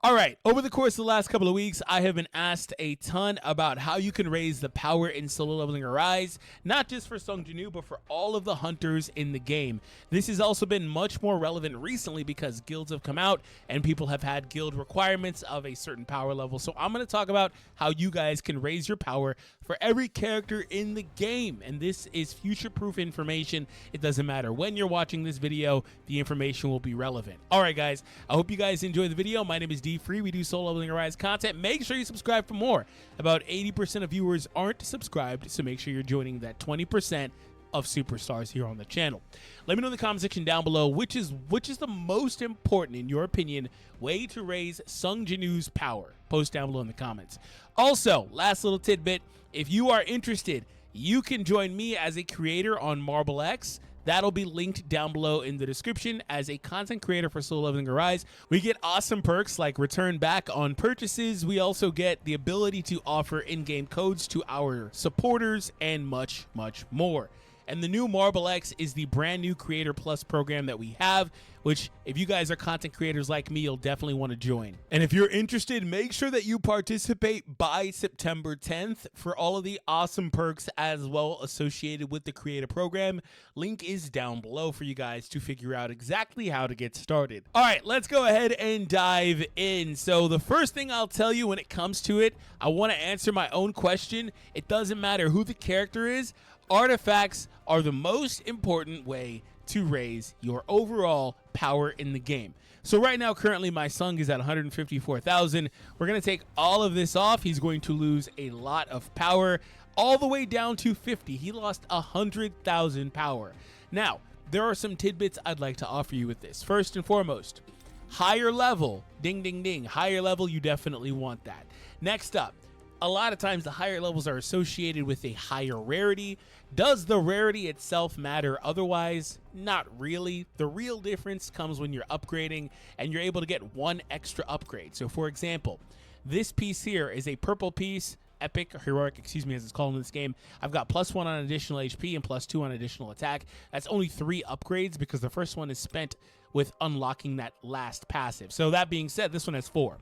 All right, over the course of the last couple of weeks, I have been asked a ton about how you can raise the power in solo leveling Arise, not just for Sung Jinwoo, but for all of the hunters in the game. This has also been much more relevant recently because guilds have come out and people have had guild requirements of a certain power level. So I'm going to talk about how you guys can raise your power for every character in the game. And this is future-proof information. It doesn't matter when you're watching this video, the information will be relevant. All right, guys, I hope you guys enjoy the video. My name is DFree. We do solo leveling Arise content. Make sure you subscribe for more. About 80% of viewers aren't subscribed, so make sure you're joining that 20% of superstars here on the channel. Let me know in the comment section down below which is the most important, in your opinion, way to raise Sung Jinwoo's power. Post down below in the comments. Also, last little tidbit, if you are interested, you can join me as a creator on Marble X. That'll be linked down below in the description. As a content creator for Solo Leveling Arise, we get awesome perks like return back on purchases. We also get the ability to offer in-game codes to our supporters and much, much more. And the new Marble X is the brand new Creator Plus program that we have, which if you guys are content creators like me, you'll definitely want to join. And if you're interested, make sure that you participate by September 10th for all of the awesome perks as well associated with the Creator program. Link is down below for you guys to figure out exactly how to get started. All right, let's go ahead and dive in. So the first thing I'll tell you when it comes to it, I want to answer my own question. It doesn't matter who the character is. Artifacts are the most important way to raise your overall power in the game. So right now, currently, my Sung is at 154,000. We're going to take all of this off. He's going to lose a lot of power, all the way down to 50. He lost 100,000 power. Now, there are some tidbits I'd like to offer you with this. First and foremost, higher level, ding, ding, ding. Higher level, you definitely want that. Next up, a lot of times the higher levels are associated with a higher rarity. Does the rarity itself matter? Otherwise, not really. The real difference comes when you're upgrading and you're able to get one extra upgrade. So for example, this piece here is a purple piece, epic or heroic, excuse me, as it's called in this game. I've got +1 on additional HP and +2 on additional attack. That's only 3 upgrades because the first one is spent with unlocking that last passive. So that being said, this one has 4.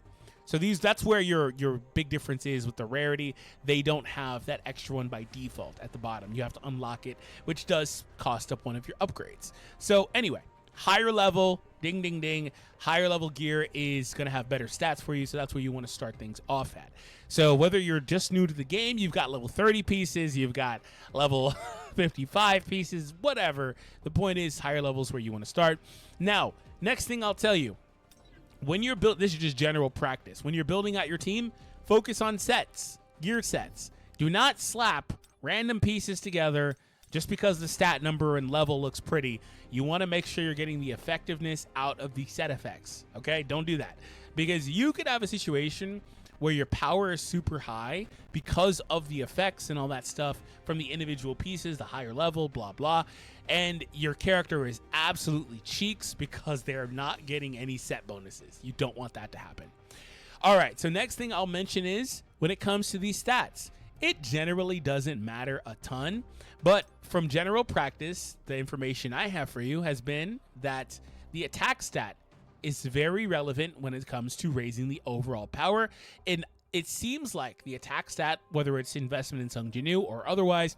So that's where your big difference is with the rarity. They don't have that extra one by default at the bottom. You have to unlock it, which does cost up one of your upgrades. So anyway, higher level, ding, ding, ding, higher level gear is going to have better stats for you. So that's where you want to start things off at. So whether you're just new to the game, you've got level 30 pieces, you've got level 55 pieces, whatever. The point is higher levels where you want to start. Now, next thing I'll tell you. When you're this is just general practice. When you're building out your team, focus on sets, gear sets. Do not slap random pieces together just because the stat number and level looks pretty. You want to make sure you're getting the effectiveness out of the set effects, okay? Don't do that. Because you could have a situation where your power is super high because of the effects and all that stuff from the individual pieces, the higher level, blah, blah. And your character is absolutely cheeks because they're not getting any set bonuses. You don't want that to happen. All right, so next thing I'll mention is when it comes to these stats, it generally doesn't matter a ton, but from general practice, the information I have for you has been that the attack stat is very relevant when it comes to raising the overall power. And it seems like the attack stat, whether it's investment in Sung Jinwoo or otherwise,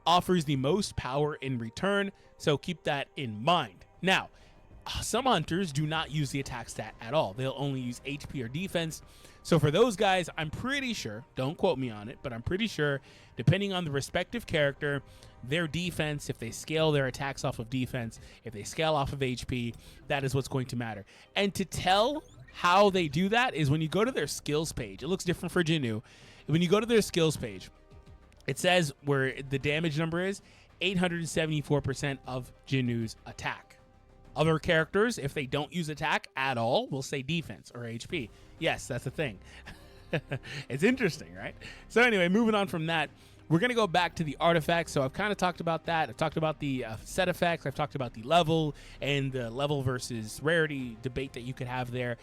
offers the most power in return. So keep that in mind. Now, some hunters do not use the attack stat at all. They'll only use HP or defense. So for those guys, I'm pretty sure, don't quote me on it, but I'm pretty sure, depending on the respective character, their defense, if they scale their attacks off of defense, if they scale off of HP, that is what's going to matter. And to tell how they do that is when you go to their skills page. It looks different for Jinwoo. When you go to their skills page, it says where the damage number is 874% of Jinwoo's attack. Other characters, if they don't use attack at all, will say defense or HP. Yes, that's a thing. It's interesting, right? So anyway, moving on from that, we're going to go back to the artifacts. So I've kind of talked about that. I've talked about the set effects. I've talked about the level and the level versus rarity debate that you could have there.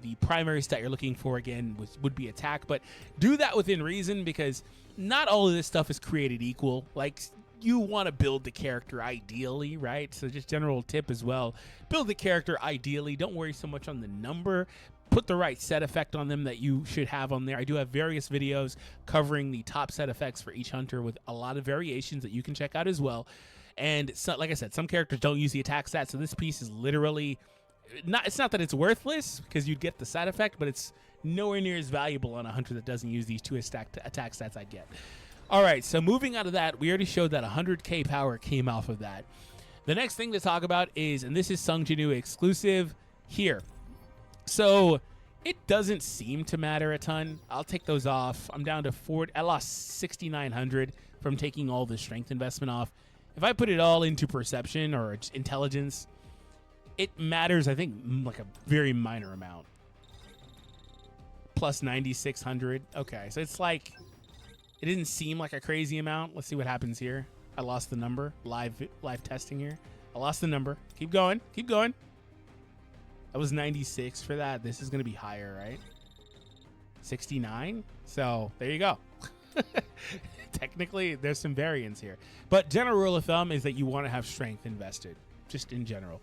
The primary stat you're looking for, again, would be attack. But do that within reason because not all of this stuff is created equal. Like, you want to build the character ideally, right? So just general tip as well. Build the character ideally. Don't worry so much on the number. put the right set effect on them that you should have on there. I do have various videos covering the top set effects for each hunter with a lot of variations that you can check out as well. And so, like I said, some characters don't use the attack stat, so this piece is literally not. It's not that it's worthless because you'd get the side effect, but it's nowhere near as valuable on a hunter that doesn't use these two attack stats I get. All right, so moving out of that, we already showed that 100k power came off of that. The next thing to talk about is, and this is Sung Jinwoo exclusive here. So it doesn't seem to matter a ton. I'll take those off. I'm down to 40. I lost 6,900 from taking all the strength investment off. If I put it all into perception or intelligence, it matters, I think, like a very minor amount. Plus 9,600. Okay, so it's like, it didn't seem like a crazy amount. Let's see what happens here. I lost the number. Live testing here. I lost the number. Keep going. Keep going. That was 96 for that. This is going to be higher, right? 69. So there you go. Technically, there's some variance here. But general rule of thumb is that you want to have strength invested, just in general.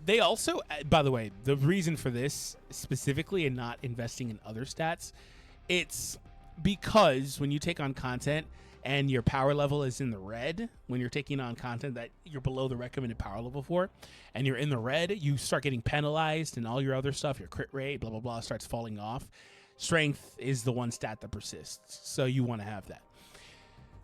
They also, by the way, the reason for this specifically and not investing in other stats, it's because when you take on content and your power level is in the red, when you're taking on content that you're below the recommended power level for, and you're in the red, you start getting penalized and all your other stuff, your crit rate, blah, blah, blah, starts falling off. Strength is the one stat that persists, so you want to have that.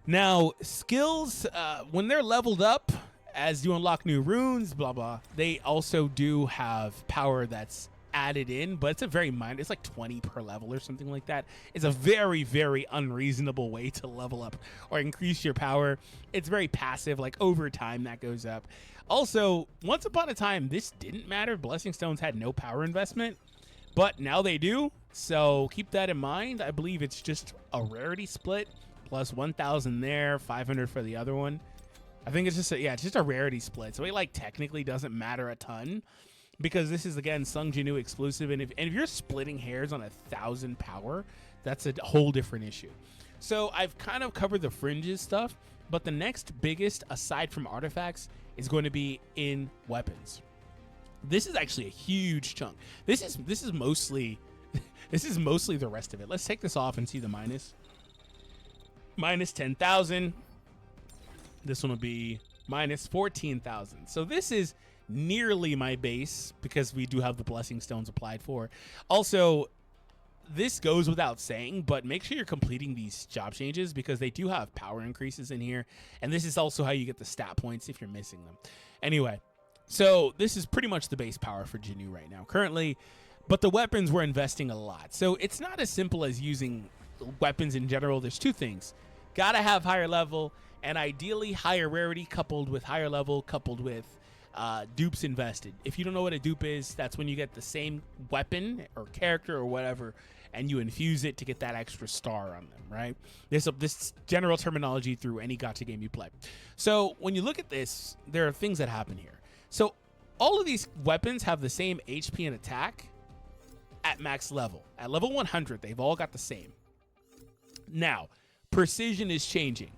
Now, skills, when they're leveled up, as you unlock new runes, blah, blah, they also do have power that's added in, but it's a very minor, it's like 20 per level or something like that. It's a very, very unreasonable way to level up or increase your power. It's very passive, like over time that goes up. Also, once upon a time, this didn't matter. Blessing Stones had no power investment, but now they do. So keep that in mind. I believe it's just a rarity split plus 1,000 there, 500 for the other one. I think it's just it's just a rarity split. So it like technically doesn't matter a ton, because this is, again, Sung Jinwoo exclusive, and if you're splitting hairs on 1,000 power, that's a whole different issue. So I've kind of covered the fringes stuff, but the next biggest, aside from artifacts, is going to be in weapons. This is actually a huge chunk. This is mostly the rest of it. Let's take this off and see the minus. Minus 10,000. This one will be minus 14,000. So this is nearly my base because we do have the blessing stones applied for. Also, this goes without saying, but make sure you're completing these job changes because they do have power increases in here, and this is also how you get the stat points if you're missing them. Anyway, so this is pretty much the base power for Jinwoo right now currently, but the weapons we're investing a lot. So it's not as simple as using weapons in general. There's two things. Gotta have higher level, and ideally higher rarity coupled with higher level coupled with dupes invested. If you don't know what a dupe is, that's when you get the same weapon or character or whatever, and you infuse it to get that extra star on them, right? This general terminology through any gacha game you play. So when you look at this, there are things that happen here. So all of these weapons have the same HP and attack at max level. At level 100, they've all got the same. Now, precision is changing.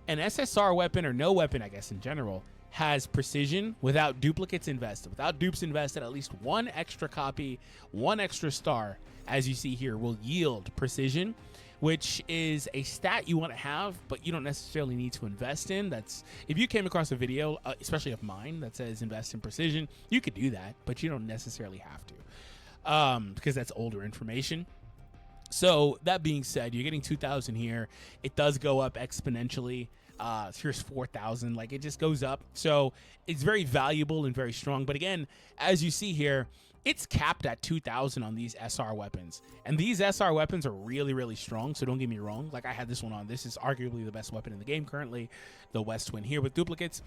An SSR weapon, or no weapon, I guess, in general, has precision without duplicates invested. Without dupes invested, at least one extra copy, one extra star, as you see here, will yield precision, which is a stat you want to have, but you don't necessarily need to invest in. That's, if you came across a video, especially of mine, that says invest in precision, you could do that, but you don't necessarily have to, because that's older information. So that being said, you're getting 2,000 here. It does go up exponentially. Here's 4,000. Like, it just goes up. So it's very valuable and very strong. But again, as you see here, it's capped at 2,000 on these SR weapons. And these SR weapons are really, really strong. So don't get me wrong. Like, I had this one on. This is arguably the best weapon in the game currently. The West Twin here with duplicates.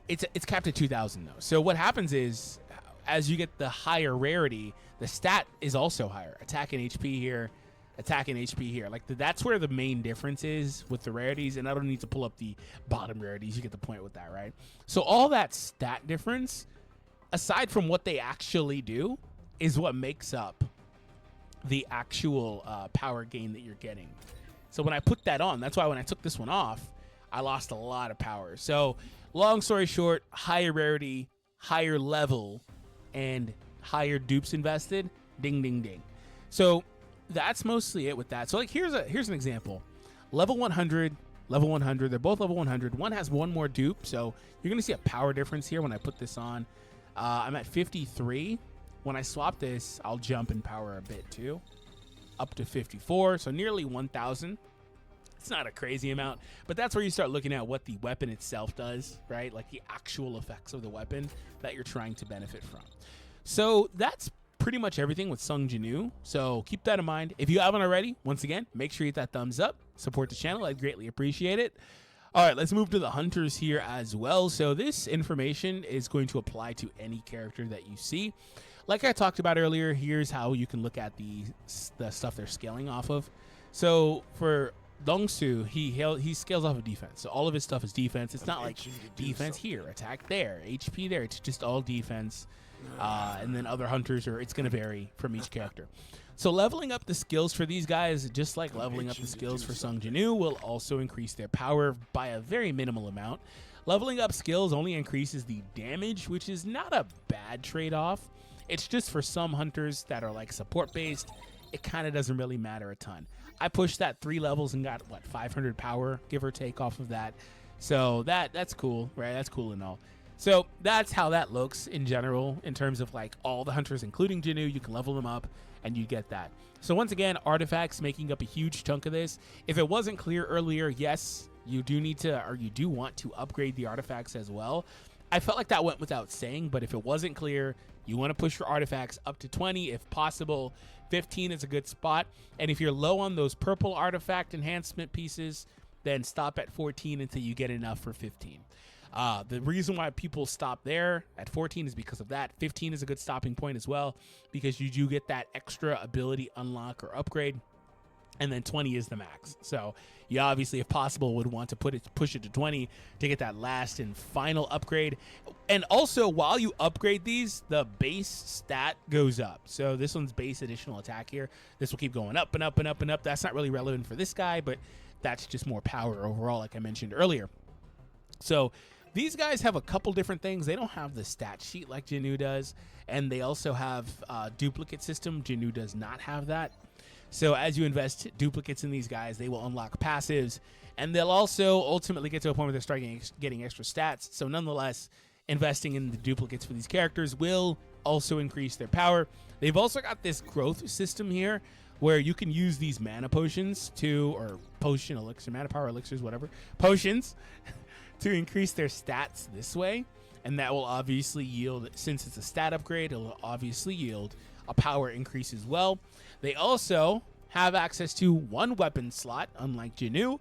It's capped at 2,000 though. So what happens is, as you get the higher rarity, the stat is also higher. Attack and HP here. Attack and HP here. Like, that's where the main difference is with the rarities, and I don't need to pull up the bottom rarities. You get the point with that, right? So all that stat difference, aside from what they actually do, is what makes up the actual power gain that you're getting. So when I put that on, that's why when I took this one off, I lost a lot of power. So long story short, higher rarity, higher level, and higher dupes invested, Ding, ding, ding. So that's mostly it with that. So like here's an example. Level 100, level 100. They're both level 100. One has one more dupe, so you're gonna see a power difference here when I put this on. I'm at 53. When I swap this, I'll jump in power a bit too, up to 54. So nearly 1,000. It's not a crazy amount, but that's where you start looking at what the weapon itself does, right? Like the actual effects of the weapon that you're trying to benefit from. So that's pretty much everything with Sung Jinwoo. So keep that in mind. If you haven't already, once again, make sure you hit that thumbs up, support the channel. I'd greatly appreciate it. All right, let's move to the hunters here as well. So this information is going to apply to any character that you see. Like I talked about earlier, here's how you can look at the stuff they're scaling off of. So for Dongsu, he scales off of defense. So all of his stuff is defense. It's not like defense here, attack there, HP there. It's just all defense. And then other hunters, or it's going to vary from each character. So leveling up the skills for these guys, just like leveling up the skills for Sung Jinwoo, will also increase their power by a very minimal amount. Leveling up skills only increases the damage, which is not a bad trade-off. It's just for some hunters that are like support-based, it kind of doesn't really matter a ton. I pushed that 3 levels and got, what, 500 power, give or take, off of that. So that's cool, right? That's cool and all. So that's how that looks in general in terms of like all the hunters, including Jinwoo. You can level them up and you get that. So once again, artifacts making up a huge chunk of this. If it wasn't clear earlier, yes, you do need to, or you do want to upgrade the artifacts as well. I felt like that went without saying, but if it wasn't clear, you want to push your artifacts up to 20 if possible. 15 is a good spot. And if you're low on those purple artifact enhancement pieces, then stop at 14 until you get enough for 15. The reason why people stop there at 14 is because of that. 15 is a good stopping point as well, because you do get that extra ability unlock or upgrade. And then 20 is the max. So you obviously, if possible, would want to push it to 20 to get that last and final upgrade. And also, while you upgrade these, the base stat goes up. So this one's base additional attack here. This will keep going up and up and up and up. That's not really relevant for this guy, but that's just more power overall, like I mentioned earlier. So these guys have a couple different things. They don't have the stat sheet like Jinwoo does, and they also have a duplicate system. Jinwoo does not have that. So as you invest duplicates in these guys, they will unlock passives, and they'll also ultimately get to a point where they're starting getting extra stats. So nonetheless, investing in the duplicates for these characters will also increase their power. They've also got this growth system here where you can use these mana potions or potion elixir, mana power elixirs, whatever, potions to increase their stats this way. And that will obviously yield, since it's a stat upgrade, it'll obviously yield a power increase as well. They also have access to 1 weapon slot, unlike Jinwoo.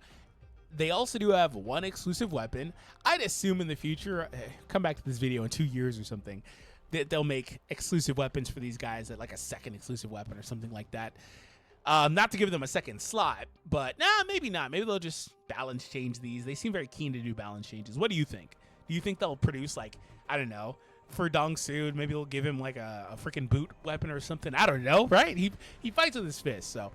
They also do have 1 exclusive weapon. I'd assume in the future, come back to this video in 2 years or something, that they'll make exclusive weapons for these guys, like a 2nd exclusive weapon or something like that. Not to give them a 2nd slot, but maybe not. Maybe they'll just balance change these. They seem very keen to do balance changes. What do you think? Do you think they'll produce, like, I don't know, for Dongsu, maybe they'll give him like a freaking boot weapon or something? I don't know, right? He fights with his fist, so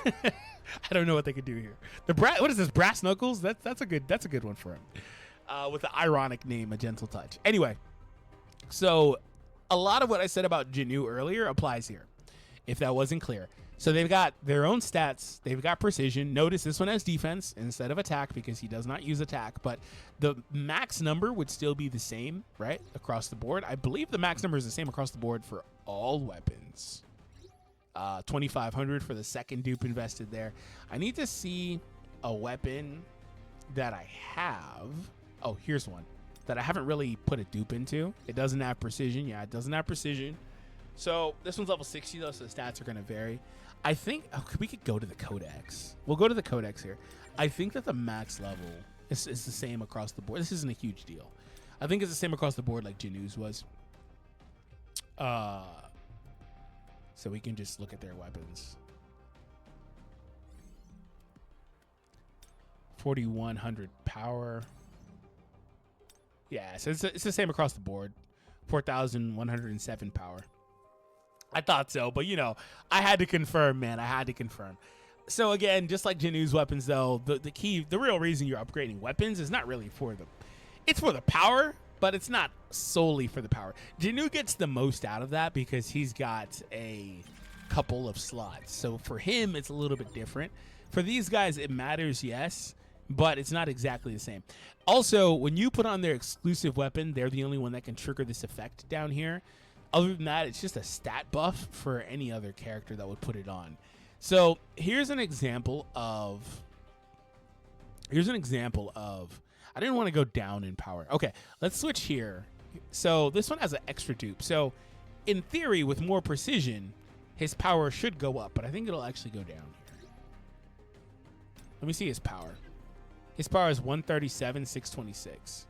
I don't know what they could do here. What is this, brass knuckles? That's a good one for him. With the ironic name, A Gentle Touch. Anyway, so a lot of what I said about Jinwoo earlier applies here, if that wasn't clear. So they've got their own stats. They've got precision. Notice this one has defense instead of attack because he does not use attack, but the max number would still be the same, right, across the board. I believe the max number is the same across the board for all weapons. 2,500 for the 2nd dupe invested there. I need to see a weapon that I have. Oh, here's one that I haven't really put a dupe into. It doesn't have precision. Yeah, it doesn't have precision. So this one's level 60 though, so the stats are going to vary. I think we could go to the codex. We'll go to the codex here. I think that the max level is the same across the board. This isn't a huge deal. I think it's the same across the board like Jinwoo's was. So we can just look at their weapons. 4,100 power. Yeah, so it's the same across the board. 4,107 power. I thought so, but, you know, I had to confirm, man. I had to confirm. So, again, just like Jinwoo's weapons, though, the real reason you're upgrading weapons is not really for it's for the power, but it's not solely for the power. Jinwoo gets the most out of that because he's got a couple of slots. So for him, it's a little bit different. For these guys, it matters, yes, but it's not exactly the same. Also, when you put on their exclusive weapon, they're the only one that can trigger this effect down here. Other than that, it's just a stat buff for any other character that would put it on. So here's an example of, I didn't want to go down in power. Okay, let's switch here. So this one has an extra dupe. So in theory, with more precision, his power should go up, but I think it'll actually go down here. Let me see his power. His power is 137, 626.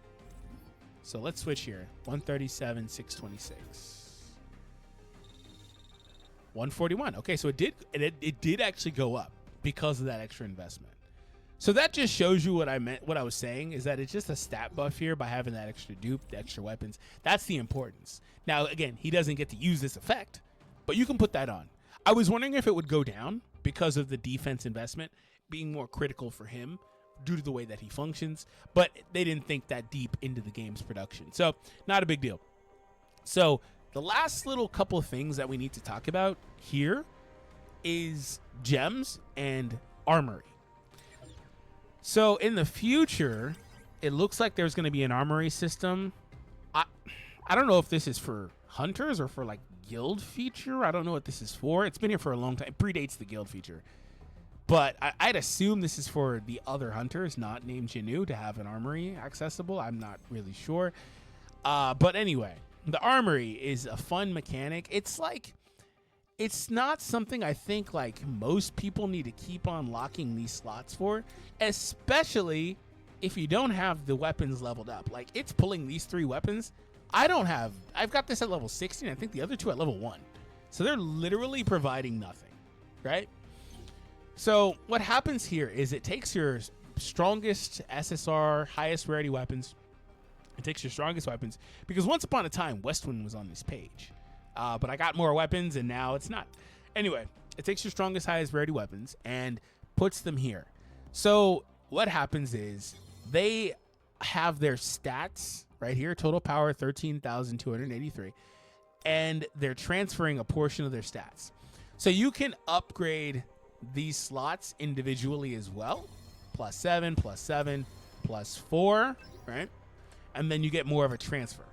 So let's switch here. 137, 626. 141. Okay, so it did actually go up because of that extra investment. So that just shows you what I meant. What I was saying is that it's just a stat buff here by having that extra dupe, the extra weapons. That's the importance. Now, again, he doesn't get to use this effect, but you can put that on. I was wondering if it would go down because of the defense investment being more critical for him due to the way that he functions, but they didn't think that deep into the game's production. So not a big deal. So the last little couple of things that we need to talk about here is gems and armory. So in the future, it looks like there's going to be an armory system. I don't know if this is for hunters or for like guild feature. I don't know what this is for. It's been here for a long time. It predates the guild feature. But I'd assume this is for the other hunters, not named Jinwoo, to have an armory accessible. I'm not really sure. But anyway, the armory is a fun mechanic. It's like, it's not something I think like most people need to keep on locking these slots for, especially if you don't have the weapons leveled up. Like, it's pulling these 3 weapons. I've got this at level 16. I think the other 2 at level 1. So they're literally providing nothing, right? So what happens here is it takes your strongest SSR, highest rarity weapons. It takes your strongest weapons, because once upon a time, Westwind was on this page. But I got more weapons, and now it's not. Anyway, it takes your strongest, highest rarity weapons and puts them here. So what happens is they have their stats right here, total power 13,283, and they're transferring a portion of their stats. So you can upgrade these slots individually as well. +7, +7, +4, right? And then you get more of a transfer.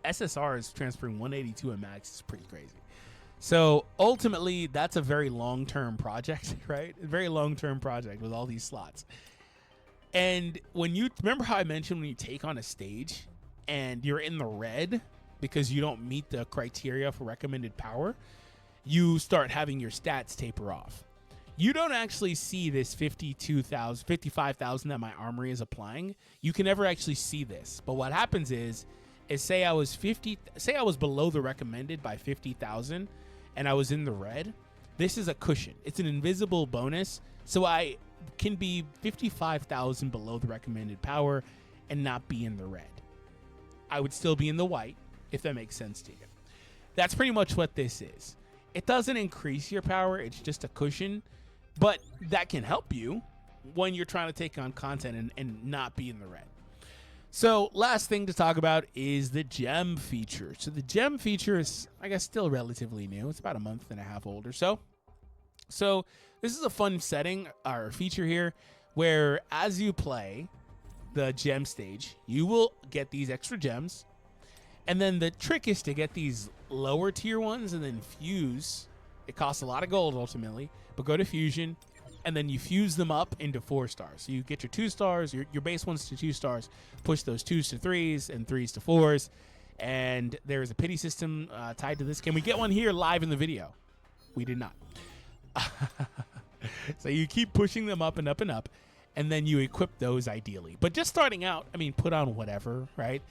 SSR is transferring 182 in max. It's pretty crazy. So ultimately, that's a very long-term project, right? A very long-term project with all these slots. And when you remember how I mentioned when you take on a stage and you're in the red because you don't meet the criteria for recommended power, you start having your stats taper off. You don't actually see this 52,000, 55,000 that my armory is applying. You can never actually see this. But what happens is say I was below the recommended by 50,000 and I was in the red. This is a cushion. It's an invisible bonus. So I can be 55,000 below the recommended power and not be in the red. I would still be in the white, if that makes sense to you. That's pretty much what this is. It doesn't increase your power. It's just a cushion, but that can help you when you're trying to take on content and not be in the red. So last thing to talk about is the gem feature. So the gem feature is, I guess, still relatively new. It's about a month and a half old or so. So this is a fun setting or feature here where as you play the gem stage, you will get these extra gems. And then the trick is to get these lower tier ones and then fuse. It costs a lot of gold ultimately, but go to fusion and then you fuse them up into 4 stars. So you get your 2 stars, your base ones to 2 stars, push those 2s to 3s and 3s to 4s. And there is a pity system tied to this. Can we get one here live in the video? We did not. So you keep pushing them up and up and up, and then you equip those ideally. But just starting out, I mean, put on whatever, right?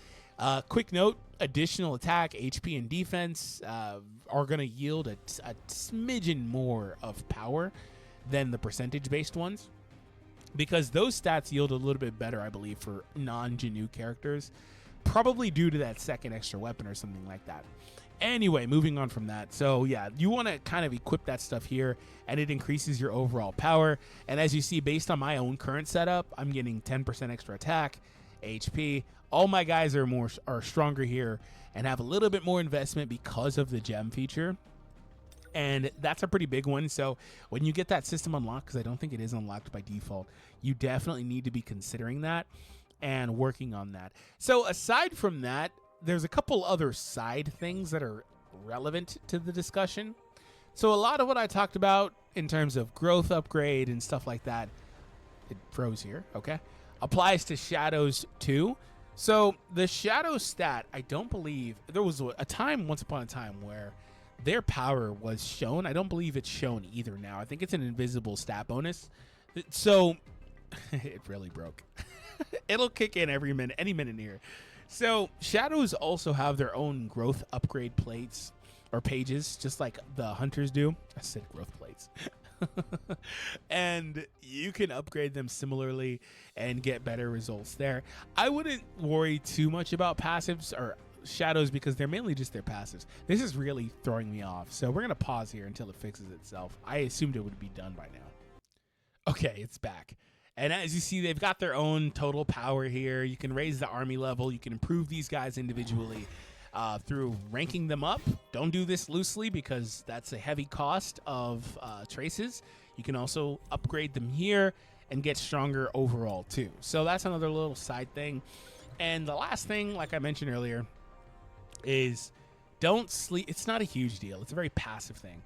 Quick note, additional attack, HP, and defense are going to yield a smidgen more of power than the percentage-based ones, because those stats yield a little bit better, I believe, for non-Jinwoo characters, probably due to that second extra weapon or something like that. Anyway, moving on from that. So yeah, you want to kind of equip that stuff here, and it increases your overall power. And as you see, based on my own current setup, I'm getting 10% extra attack, HP. All my guys are stronger here and have a little bit more investment because of the gem feature. And that's a pretty big one. So when you get that system unlocked, because I don't think it is unlocked by default, you definitely need to be considering that and working on that. So aside from that, there's a couple other side things that are relevant to the discussion. So a lot of what I talked about in terms of growth upgrade and stuff like that, it froze here, okay, applies to shadows too. So the shadow stat, I don't believe, there was a time once upon a time where their power was shown. I don't believe it's shown either now. I think it's an invisible stat bonus. So it really broke. It'll kick in any minute here. So shadows also have their own growth upgrade plates or pages, just like the hunters do. I said growth plates. And you can upgrade them similarly and get better results there. I wouldn't worry too much about passives or shadows because they're mainly just their passives. This is really throwing me off. So we're going to pause here until it fixes itself. I assumed it would be done by now. Okay, it's back. And as you see, they've got their own total power here. You can raise the army level. You can improve these guys individually through ranking them up. Don't do this loosely because that's a heavy cost of traces. You can also upgrade them here and get stronger overall too. So that's another little side thing. And the last thing, like I mentioned earlier, is don't sleep. It's not a huge deal. It's a very passive thing.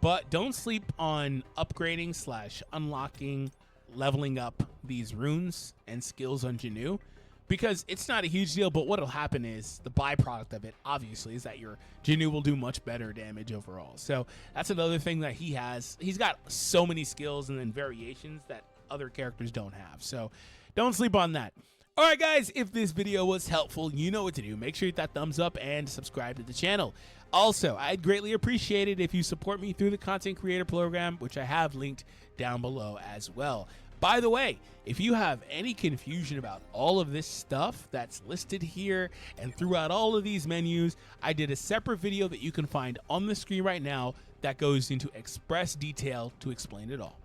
But don't sleep on upgrading / unlocking, leveling up these runes and skills on Jinwoo, because it's not a huge deal. But what'll happen is the byproduct of it, obviously, is that your Jinwoo will do much better damage overall. So that's another thing that he has. He's got so many skills and then variations that other characters don't have. So don't sleep on that. All right, guys, if this video was helpful, you know what to do. Make sure you hit that thumbs up and subscribe to the channel. Also, I'd greatly appreciate it if you support me through the content creator program, which I have linked down below as well. By the way, if you have any confusion about all of this stuff that's listed here and throughout all of these menus, I did a separate video that you can find on the screen right now that goes into express detail to explain it all.